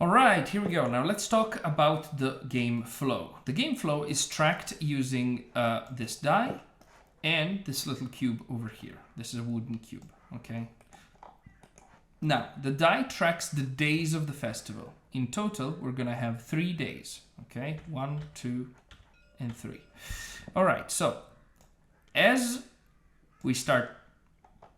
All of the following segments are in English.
All right, here we go. Now let's talk about the game flow. The game flow is tracked using this die and this little cube over here. This is a wooden cube, okay? Now, the die tracks the days of the festival. In total, we're gonna have 3 days, okay? 1, 2, and 3. All right, so as we start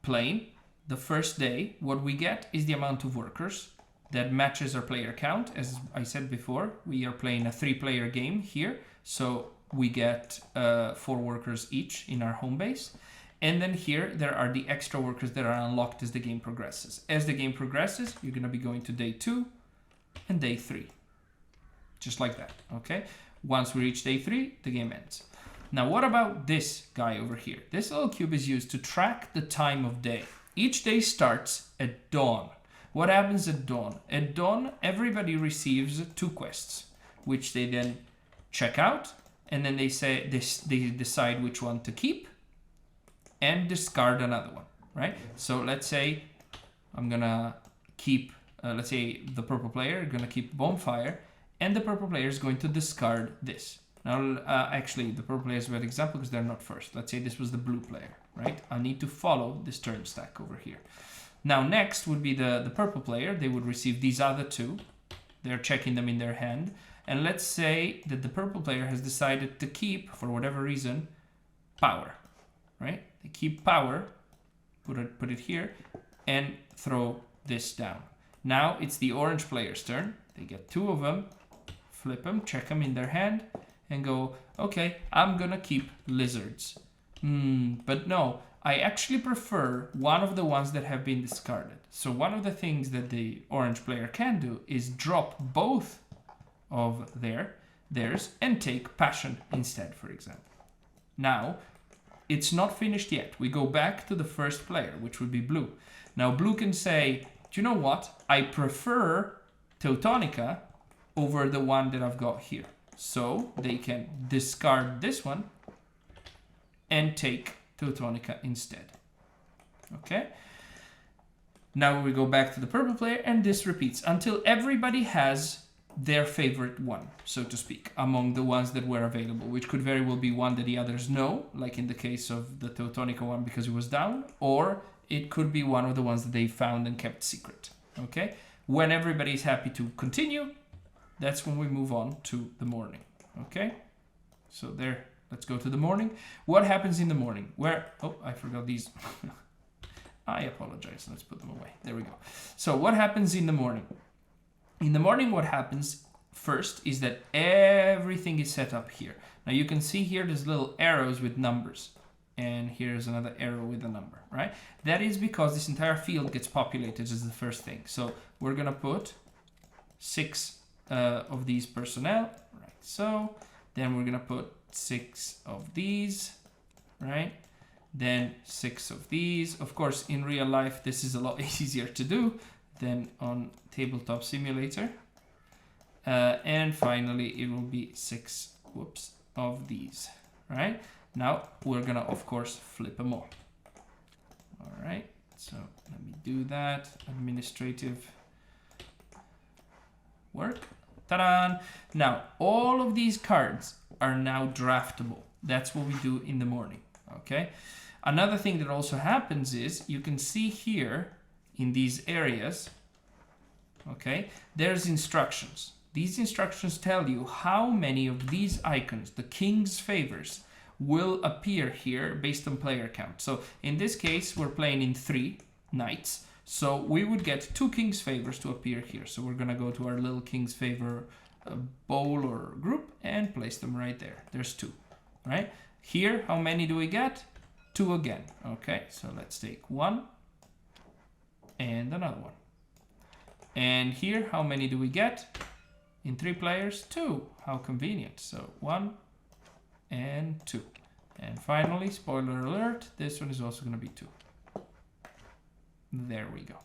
playing, the first day, what we get is the amount of workers that matches our player count. As I said before, we are playing a 3-player game here, so we get 4 workers each in our home base. And then here, there are the extra workers that are unlocked as the game progresses. As the game progresses, you're going to be going to day 2 and day 3. Just like that, okay? Once we reach day 3, the game ends. Now, what about this guy over here? This little cube is used to track the time of day. Each day starts at dawn. What happens at dawn? At dawn, everybody receives 2 quests, which they then check out, and then they decide which one to keep and discard another one, right? So let's say I'm gonna keep, let's say the purple player is gonna keep bonfire, and the purple player is going to discard this. Now, actually, the purple player is a bad example because they're not first. Let's say this was the blue player, right? I need to follow this turn stack over here. Now, next would be the purple player. They would receive these other 2. They're checking them in their hand. And let's say that the purple player has decided to keep, for whatever reason, power, right? They keep power, put it here, and throw this down. Now it's the orange player's turn. They get 2 of them, flip them, check them in their hand, and go, okay, I'm gonna keep lizards. But no, I actually prefer one of the ones that have been discarded. So one of the things that the orange player can do is drop both of theirs and take passion instead, for example. Now, it's not finished yet. We go back to the first player, which would be blue. Now, blue can say, do you know what? I prefer Teutonica over the one that I've got here. So they can discard this one and take Teutonica instead. Okay? Now we go back to the purple player, and this repeats until everybody has their favorite one, so to speak, among the ones that were available, which could very well be one that the others know, like in the case of the Teutonica one because it was down, or it could be one of the ones that they found and kept secret. Okay? When everybody's happy to continue, that's when we move on to the morning. Okay? So there, let's go to the morning. What happens in the morning? Oh, I forgot these. I apologize. Let's put them away. There we go. So what happens in the morning? In the morning, what happens first is that everything is set up here. Now you can see here there's little arrows with numbers. And here's another arrow with a number, right? That is because this entire field gets populated as the first thing. So we're going to put 6 of these personnel, right? So then we're going to put 6 of these, right? Then 6 of these. Of course, in real life, this is a lot easier to do than on Tabletop Simulator. And finally, it will be 6 of these, right? Now, we're going to, of course, flip them all. All right, so let me do that. Administrative work. Ta-da! Now, all of these cards are now draftable. That's what we do in the morning, okay? Another thing that also happens is, you can see here in these areas, okay, there's instructions. These instructions tell you how many of these icons, the king's favors, will appear here based on player count. So in this case, we're playing in 3 knights. So we would get 2 king's favors to appear here. So we're going to go to our little king's favor bowl or group and place them right there. There's 2, right? Here, how many do we get? 2 again. Okay, so let's take 1 and another one. And here, how many do we get? In 3 players, 2. How convenient. So 1 and 2. And finally, spoiler alert, this one is also going to be 2. There we go.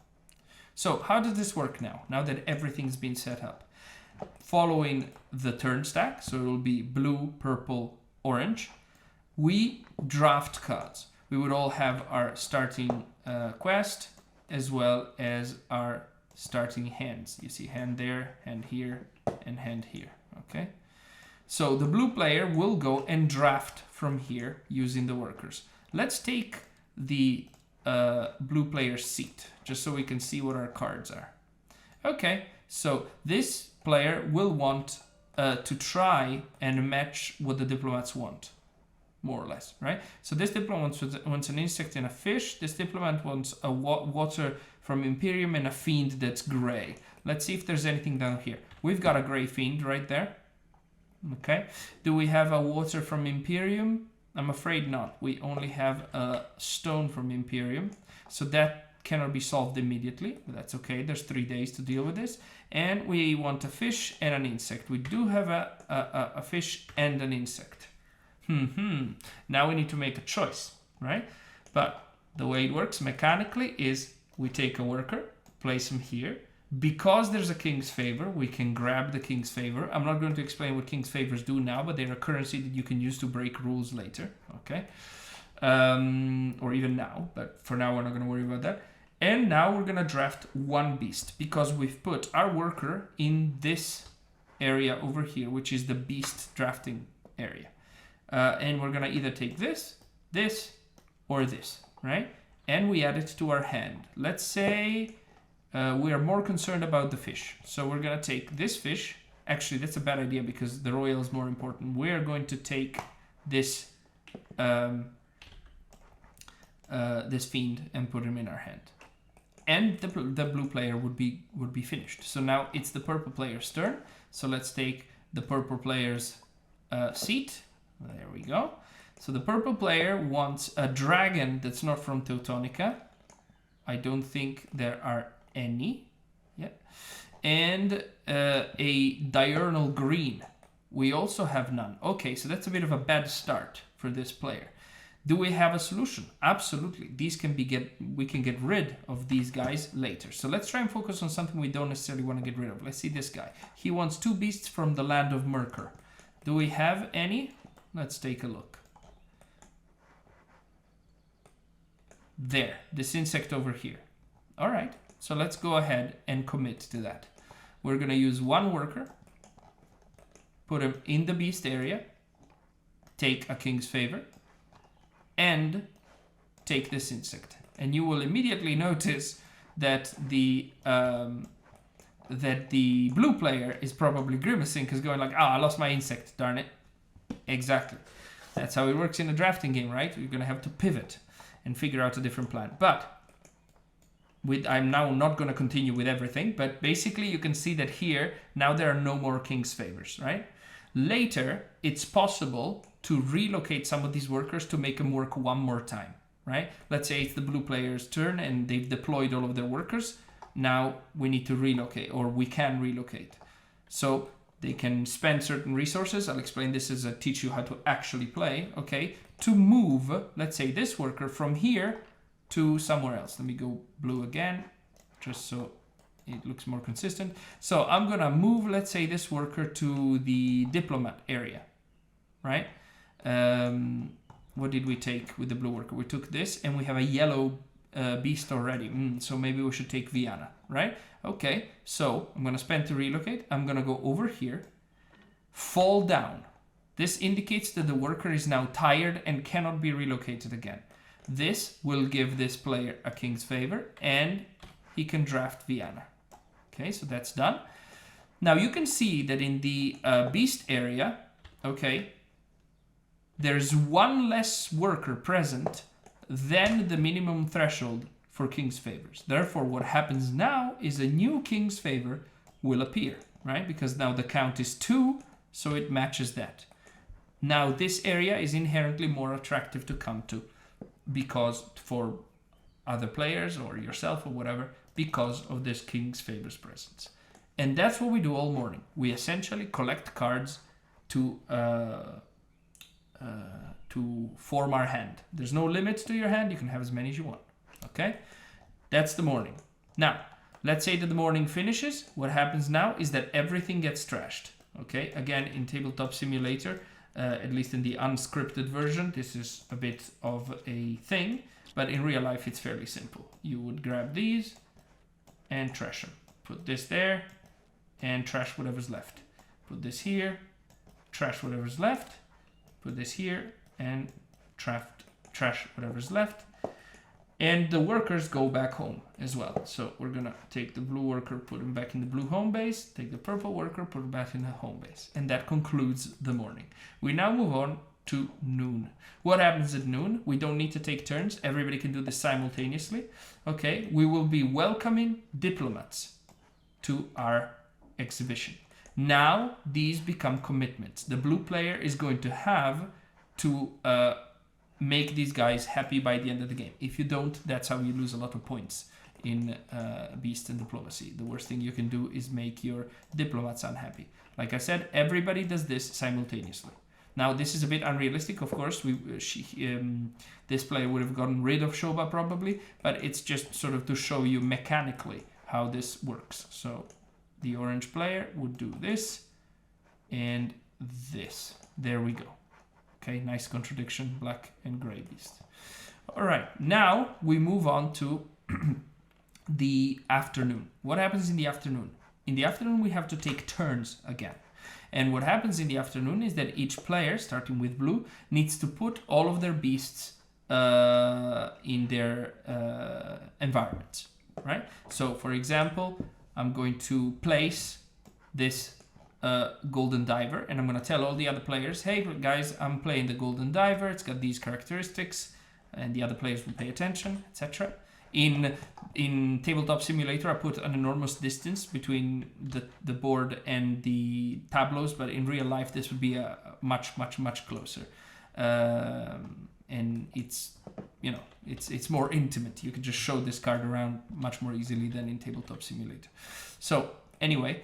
So how does this work now? Now that everything's been set up. Following the turn stack, so it will be blue, purple, orange, we draft cards. We would all have our starting quest as well as our starting hands. You see hand there, hand here, and hand here, okay? So the blue player will go and draft from here using the workers. Let's take the blue player's seat, just so we can see what our cards are. Okay, so this player will want to try and match what the diplomats want, more or less, right? So this diplomat wants an insect and a fish. This diplomat wants a water from Imperium and a fiend that's gray. Let's see if there's anything down here. We've got a gray fiend right there. Okay, do we have a water from Imperium? I'm afraid not. We only have a stone from Imperium, so that cannot be solved immediately, but that's okay. There's 3 days to deal with this. And we want a fish and an insect. We do have a fish and an insect. Now we need to make a choice, right? But the way it works mechanically is we take a worker, place him here. Because there's a king's favor, we can grab the king's favor. I'm not going to explain what king's favors do now, but they're a currency that you can use to break rules later, okay? Or even now, but for now we're not going to worry about that. And now we're going to draft one beast because we've put our worker in this area over here, which is the beast drafting area. And we're going to either take this, this, or this, right? And we add it to our hand. Let's say we are more concerned about the fish. So we're going to take this fish. Actually, that's a bad idea because the royal is more important. We're going to take this this fiend and put him in our hand. And the blue player would be finished. So now it's the purple player's turn. So let's take the purple player's seat. There we go. So the purple player wants a dragon that's not from Teutonica. I don't think there are any. Yeah. And a diurnal green. We also have none. Okay, so that's a bit of a bad start for this player. Do we have a solution? Absolutely. These can we can get rid of these guys later. So let's try and focus on something we don't necessarily want to get rid of. Let's see this guy. He wants 2 beasts from the land of Merkur. Do we have any? Let's take a look. There, this insect over here. All right, so let's go ahead and commit to that. We're going to use 1 worker, put him in the beast area, take a king's favor, and take this insect. And you will immediately notice that the blue player is probably grimacing because going like, I lost my insect, darn it. Exactly. That's how it works in a drafting game, right? You're going to have to pivot and figure out a different plan. But I'm now not going to continue with everything, but basically you can see that here, now there are no more king's favors, right? Later, it's possible to relocate some of these workers to make them work one more time, right? Let's say it's the blue player's turn and they've deployed all of their workers. Now we need to relocate, or we can relocate. So they can spend certain resources. I'll explain this as I teach you how to actually play, okay? To move, let's say this worker from here to somewhere else. Let me go blue again, just so it looks more consistent. So I'm gonna move, let's say this worker to the diplomat area, right? What did we take with the blue worker? We took this and we have a yellow beast already. So maybe we should take Vienna, right? Okay, so I'm gonna spend to relocate. I'm gonna go over here, fall down. This indicates that the worker is now tired and cannot be relocated again. This will give this player a king's favor and he can draft Vienna. Okay, so that's done. Now you can see that in the beast area, okay, there's 1 less worker present than the minimum threshold for king's favors. Therefore, what happens now is a new king's favor will appear, right? Because now the count is 2, so it matches that. Now this area is inherently more attractive to come to because for other players or yourself or whatever, because of this king's favors presence. And that's what we do all morning. We essentially collect cards to form our hand. There's no limit to your hand. You can have as many as you want. Okay? That's the morning. Now, let's say that the morning finishes. What happens now is that everything gets trashed. Okay? Again, in Tabletop Simulator, at least in the unscripted version, this is a bit of a thing. But in real life, it's fairly simple. You would grab these and trash them. put this there, and trash whatever's left. Put this here, trash whatever's left, put this here, and trash whatever's left. And the workers go back home as well. So we're gonna take the blue worker, put him back in the blue home base, take the purple worker, put him back in the home base. And that concludes the morning. We now move on to noon. What happens at noon? We don't need to take turns. Everybody can do this simultaneously. Okay, we will be welcoming diplomats to our exhibition. Now these become commitments. The blue player is going to have to make these guys happy by the end of the game. If you don't, that's how you lose a lot of points in Beast and Diplomacy. The worst thing you can do is make your diplomats unhappy. Like I said, everybody does this simultaneously. Now, this is a bit unrealistic, of course. This player would have gotten rid of Shoba probably, but it's just sort of to show you mechanically how this works. So the orange player would do this and this. There we go. Okay, nice contradiction, black and gray beast. All right, now we move on to the afternoon. What happens in the afternoon? In the afternoon, we have to take turns again. And what happens in the afternoon is that each player, starting with blue, needs to put all of their beasts in their environments, right? So, for example, I'm going to place this golden diver, and I'm going to tell all the other players, hey guys, I'm playing the golden diver, it's got these characteristics, and the other players will pay attention, etc. In Tabletop Simulator, I put an enormous distance between the board and the tableaus, but in real life this would be a much closer, and it's, you know, it's more intimate. You can just show this card around much more easily than in Tabletop Simulator. So anyway,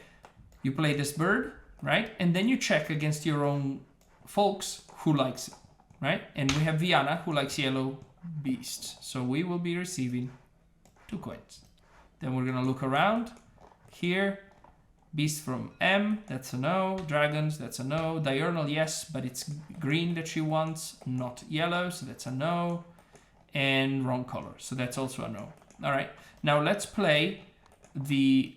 you play this bird, right? And then you check against your own folks who likes it, right? And we have Viana who likes yellow beasts. So we will be receiving 2 coins. Then we're gonna look around here. Beast from M, that's a no. Dragons, that's a no. Diurnal, yes, but it's green that she wants, not yellow, so that's a no. And wrong color, so that's also a no. All right, now let's play the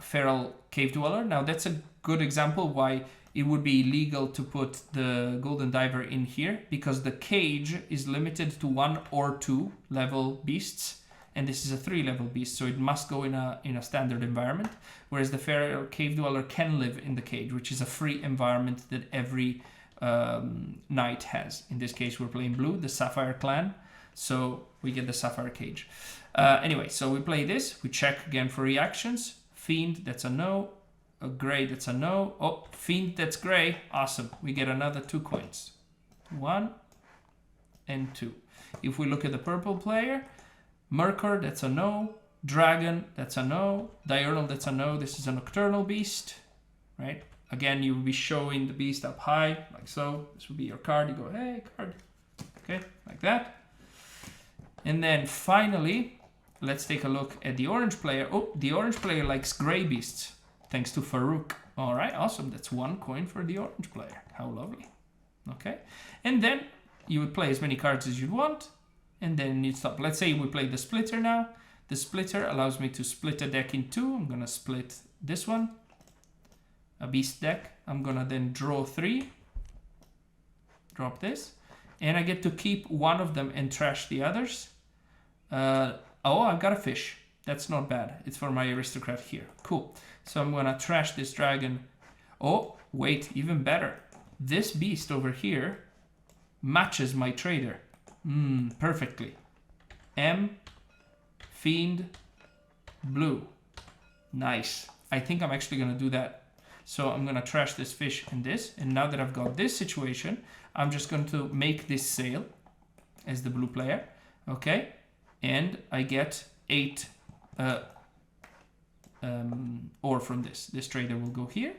Feral Cave Dweller. Now that's a good example why it would be illegal to put the Golden Diver in here, because the cage is limited to 1 or 2 level beasts, and this is a 3-level beast, so it must go in a standard environment, whereas the Feral Cave Dweller can live in the cage, which is a free environment that every knight has. In this case, we're playing blue, the Sapphire Clan, so we get the Sapphire Cage. Anyway, so we play this, we check again for reactions. Fiend, that's a no. A gray, that's a no. Oh, Fiend, that's gray. Awesome. We get another 2 coins. 1 and 2. If we look at the purple player, Mercor, that's a no. Dragon, that's a no. Diurnal, that's a no. This is a nocturnal beast, right? Again, you will be showing the beast up high, like so. This will be your card. You go, hey, card. Okay, like that. And then finally, let's take a look at the orange player. Oh, the orange player likes gray beasts, thanks to Farouk. All right, awesome. That's 1 coin for the orange player. How lovely. Okay, and then you would play as many cards as you'd want, and then you'd stop. Let's say we play the splitter now. The splitter allows me to split a deck in 2. I'm gonna split this one, a beast deck. I'm gonna then draw 3, drop this, and I get to keep one of them and trash the others. Oh, I've got a fish. That's not bad. It's for my aristocrat here. Cool. So I'm gonna trash this dragon. Oh, wait, even better. This beast over here matches my trader. Perfectly. M, Fiend, blue. Nice. I think I'm actually gonna do that. So I'm gonna trash this fish and this. And now that I've got this situation, I'm just going to make this sail as the blue player. Okay. And I get 8 ore from this. This trader will go here.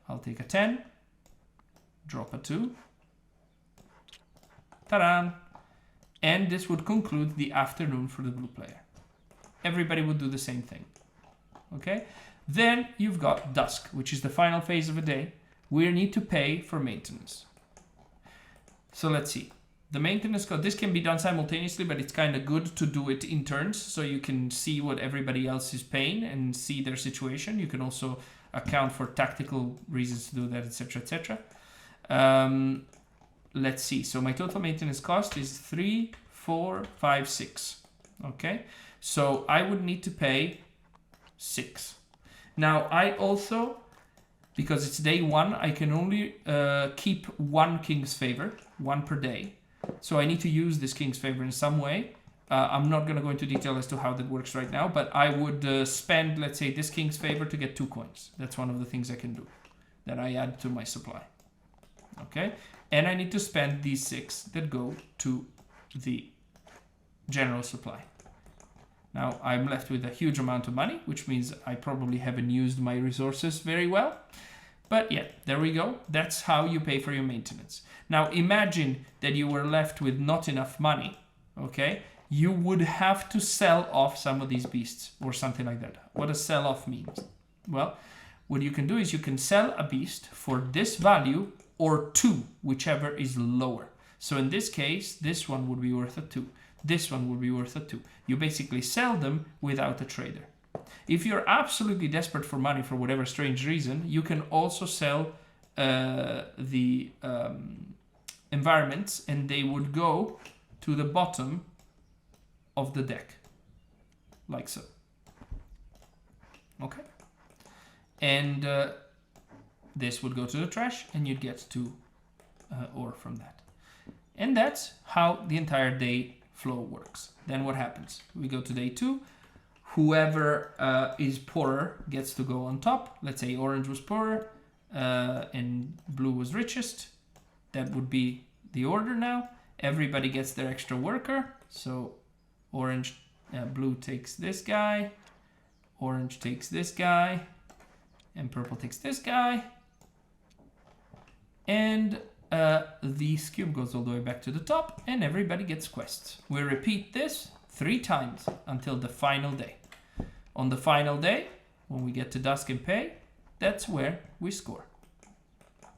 I'll take a 10, drop a 2. Ta-da! And this would conclude the afternoon for the blue player. Everybody would do the same thing. Okay? Then you've got dusk, which is the final phase of a day. We need to pay for maintenance. So let's see. the maintenance cost, this can be done simultaneously, but it's kind of good to do it in turns so you can see what everybody else is paying and see their situation. You can also account for tactical reasons to do that, etc., etc. Let's see. So my total maintenance cost is 3, 4, 5, 6. Okay. So I would need to pay 6. Now I also, because it's day 1, I can only keep 1 King's Favor, 1 per day. So I need to use this King's Favor in some way. I'm not going to go into detail as to how that works right now, but I would spend, let's say, this King's Favor to get 2 coins. That's one of the things I can do that I add to my supply. Okay, and I need to spend these 6 that go to the general supply. Now I'm left with a huge amount of money, which means I probably haven't used my resources very well. But yeah, there we go. That's how you pay for your maintenance. Now imagine that you were left with not enough money, okay? You would have to sell off some of these beasts or something like that. What does sell off mean? Well, what you can do is you can sell a beast for this value or 2, whichever is lower. So in this case, this one would be worth a 2. This one would be worth a 2. You basically sell them without a trader. If you're absolutely desperate for money for whatever strange reason, you can also sell the environments, and they would go to the bottom of the deck, like so. Okay. And this would go to the trash, and you'd get 2 ore from that. And that's how the entire day flow works. Then what happens? We go to day 2. Whoever is poorer gets to go on top. Let's say orange was poorer and blue was richest. That would be the order now. Everybody gets their extra worker. So orange, blue takes this guy, orange takes this guy, and purple takes this guy. And this cube goes all the way back to the top, and everybody gets quests. We repeat this 3 times until the final day. On the final day, when we get to dusk and pay, that's where we score.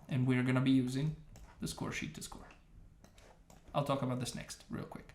And we're going to be using the score sheet to score. I'll talk about this next real quick.